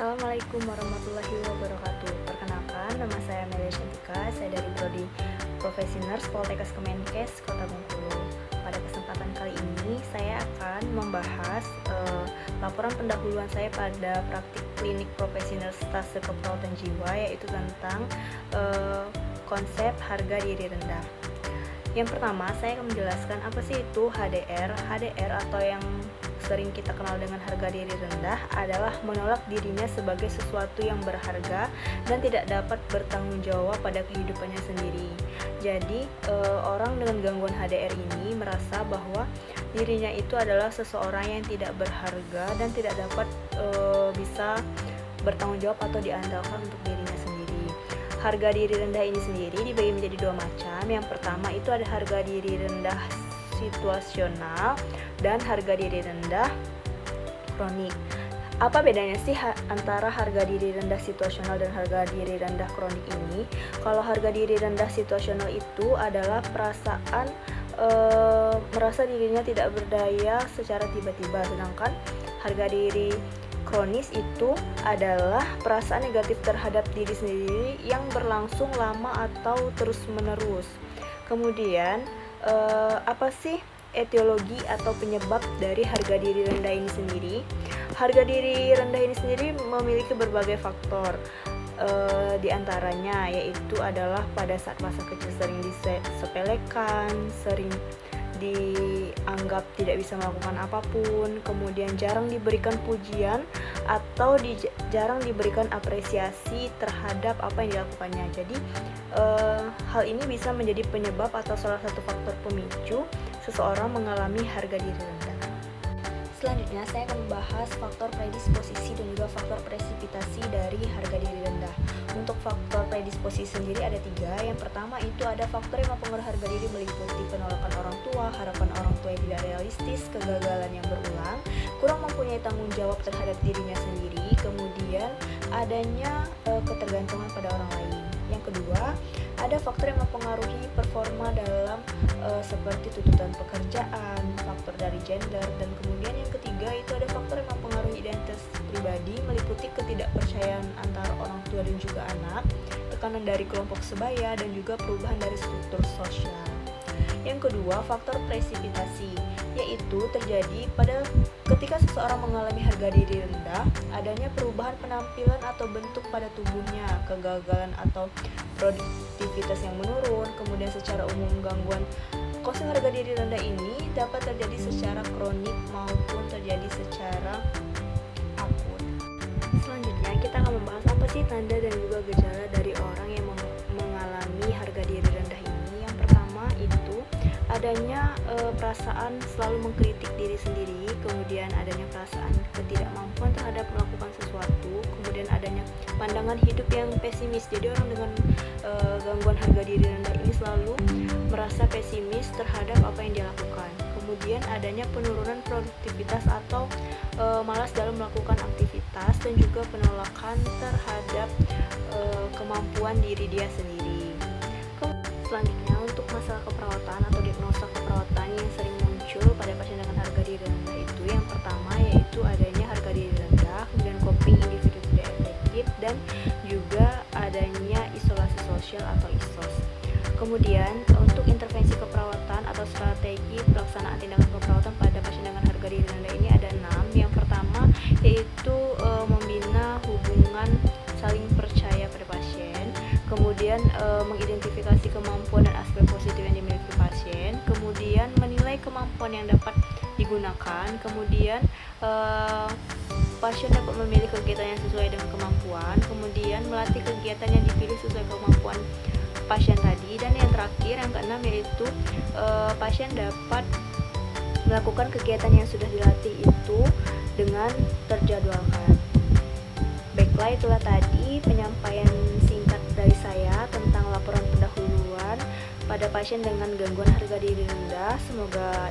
Assalamualaikum warahmatullahi wabarakatuh. Perkenalkan, nama saya Amelia Shantika. Saya dari Prodi Profesi Nurse Poltekkes Kemenkes Kota Bengkulu. Pada kesempatan kali ini, saya akan membahas laporan pendahuluan saya pada praktik klinik profesi nurse stase keperawatan jiwa, yaitu tentang konsep harga diri rendah. Yang pertama, saya akan menjelaskan apa sih itu HDR. HDR atau yang sering kita kenal dengan harga diri rendah adalah menolak dirinya sebagai sesuatu yang berharga dan tidak dapat bertanggung jawab pada kehidupannya sendiri. Jadi orang dengan gangguan HDR ini merasa bahwa dirinya itu adalah seseorang yang tidak berharga dan tidak dapat bisa bertanggung jawab atau diandalkan untuk dirinya sendiri. Harga diri rendah ini sendiri dibagi menjadi dua macam. Yang pertama itu ada harga diri rendah situasional dan harga diri rendah kronik. Apa bedanya sih antara harga diri rendah situasional dan harga diri rendah kronik ini? Kalau harga diri rendah situasional itu adalah perasaan merasa dirinya tidak berdaya secara tiba-tiba, sedangkan harga diri kronis itu adalah perasaan negatif terhadap diri sendiri yang berlangsung lama atau terus-menerus. Kemudian apa sih etiologi atau penyebab dari harga diri rendah ini sendiri? Harga diri rendah ini sendiri memiliki berbagai faktor, di antaranya yaitu adalah pada saat masa kecil sering disepelekan, sering dianggap tidak bisa melakukan apapun, kemudian jarang diberikan pujian atau jarang diberikan apresiasi terhadap apa yang dilakukannya. Jadi hal ini bisa menjadi penyebab atau salah satu faktor pemicu seseorang mengalami harga diri rendah. Selanjutnya saya akan membahas faktor predisposisi dan juga faktor presipitasi dari harga diri rendah. Untuk faktor predisposisi sendiri ada 3. Yang pertama itu ada faktor yang mempengaruhi harga diri meliputi penolakan orang tua, harapan orang tua yang tidak realistis, kegagalan yang berulang, kurang mempunyai tanggung jawab terhadap dirinya sendiri, kemudian adanya ketergantungan pada orang lain. Yang kedua, ada faktor yang mempengaruhi performa dalam seperti tuntutan pekerjaan, faktor dari gender, dan kemudian yang ketiga itu ada faktor yang mempengaruhi identitas pribadi meliputi ketidakpercayaan antara orang tua dan juga anak, tekanan dari kelompok sebaya, dan juga perubahan dari struktur sosial. Yang kedua, faktor presipitasi, yaitu terjadi ketika seseorang mengalami harga diri rendah, adanya perubahan penampilan atau bentuk pada tubuhnya, kegagalan atau produktivitas yang menurun, kemudian secara umum gangguan konsep harga diri rendah ini dapat terjadi secara kronik maupun terjadi secara akut. Selanjutnya kita akan membahas apa sih tanda dan juga gejala dari orang yang mengalami harga diri rendah ini. Yang pertama itu adanya perasaan selalu mengkritik diri sendiri, kemudian adanya perasaan ketidakmampuan terhadap melakukan sesuatu, kemudian adanya pandangan hidup yang pesimis. Jadi orang dengan gangguan harga diri rendah ini selalu merasa pesimis terhadap apa yang dia lakukan. Kemudian adanya penurunan produktivitas atau malas dalam melakukan aktivitas, dan juga penolakan terhadap kemampuan diri dia sendiri. Selanjutnya untuk masalah keperawatan atau diagnosa keperawatan yang sering muncul pada pasien dengan harga diri rendah itu, yang pertama yaitu adanya harga diri rendah, kemudian coping individu tidak efektif, dan juga adanya isolasi sosial atau ISOS. Kemudian untuk intervensi keperawatan atau strategi pelaksanaan tindakan keperawatan pada pasien dengan harga diri rendah ini ada 6. Yang pertama yaitu membina hubungan saling percaya pada pasien, kemudian mengidentifikasi kemampuan dan aspek positif yang dimiliki pasien, kemudian menilai kemampuan yang dapat digunakan, kemudian pasien dapat memilih kegiatan yang sesuai dengan kemampuan, kemudian melatih kegiatan yang dipilih sesuai kemampuan pasien tadi, dan yang terakhir yang keenam yaitu pasien dapat melakukan kegiatan yang sudah dilatih itu dengan terjadwalkan. Baiklah, itulah tadi penyampaian singkat dari saya tentang laporan pendahuluan pada pasien dengan gangguan harga diri rendah. Semoga